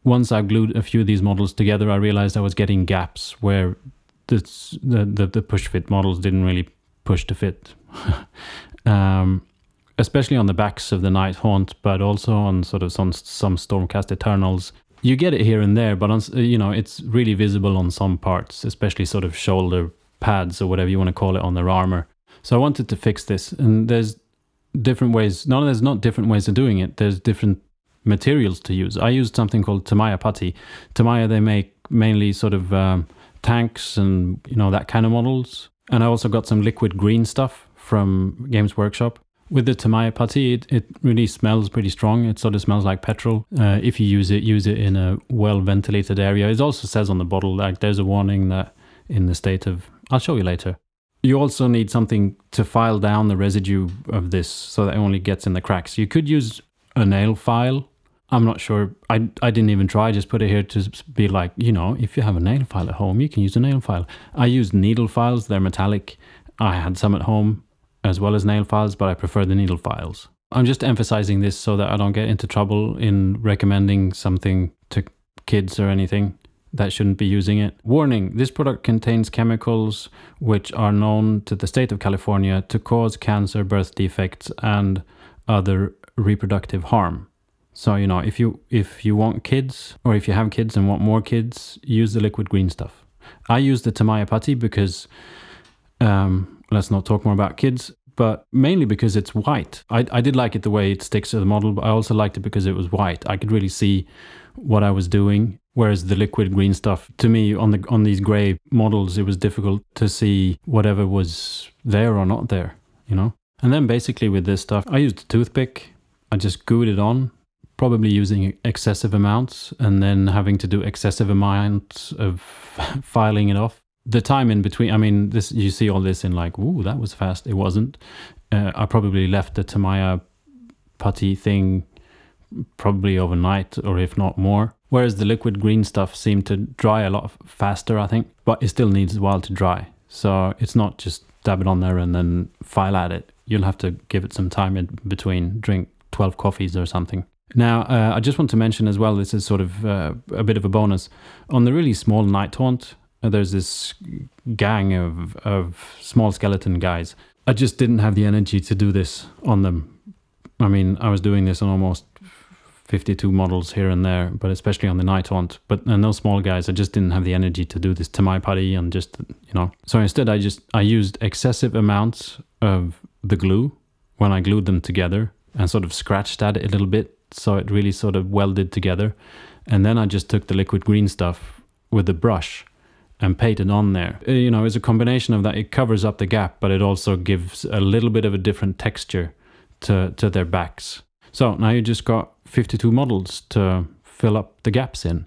once I glued a few of these models together, I realized I was getting gaps where the push fit models didn't really push to fit. Especially on the backs of the Night Haunt, but also on sort of some Stormcast Eternals. You get it here and there, but on, you know, it's really visible on some parts, especially sort of shoulder pads or whatever you want to call it on their armor. So I wanted to fix this, and there's different ways. No, there's not different ways of doing it. There's different materials to use. I used something called Tamiya putty. Tamiya, they make mainly sort of tanks and, you know, that kind of models. And I also got some liquid green stuff from Games Workshop. With the Tamiya putty, it really smells pretty strong. It sort of smells like petrol. If you use it in a well-ventilated area. It also says on the bottle, like, there's a warning that in the state of... I'll show you later. You also need something to file down the residue of this so that it only gets in the cracks. You could use a nail file. I'm not sure. I didn't even try. I just put it here to be like, you know, if you have a nail file at home, you can use a nail file. I used needle files. They're metallic. I had some at home as well as nail files, but I prefer the needle files. I'm just emphasizing this so that I don't get into trouble in recommending something to kids or anything that shouldn't be using it. Warning, this product contains chemicals which are known to the state of California to cause cancer, birth defects, and other reproductive harm. So, you know, if you want kids, or if you have kids and want more kids, use the liquid green stuff. I use the Tamiya putty because... let's not talk more about kids, but mainly because it's white. I did like it the way it sticks to the model, but I also liked it because it was white. I could really see what I was doing, whereas the liquid green stuff, to me, on these grey models, it was difficult to see whatever was there or not there, you know? And then basically with this stuff, I used a toothpick. I just glued it on, probably using excessive amounts, and then having to do excessive amounts of filing it off. The time in between, I mean, this, you see all this in like, ooh, that was fast. It wasn't. I probably left the Tamiya putty thing probably overnight, or if not more. Whereas the liquid green stuff seemed to dry a lot faster, I think. But it still needs a while to dry. So it's not just dab it on there and then file at it. You'll have to give it some time in between, drink 12 coffees or something. Now, I just want to mention as well, this is sort of a bit of a bonus. On the really small Night Haunt, there's this gang of small skeleton guys. I just didn't have the energy to do this on them. I mean, I was doing this on almost 52 models here and there, but especially on the Night Haunt. And those small guys, I just didn't have the energy to do this Tamiya putty and just, you know. So instead, I used excessive amounts of the glue when I glued them together and sort of scratched at it a little bit so it really sort of welded together. And then I just took the liquid green stuff with a brush and painted on there. You know, it's a combination of that. It covers up the gap, but it also gives a little bit of a different texture to their backs. So now you just got 52 models to fill up the gaps in.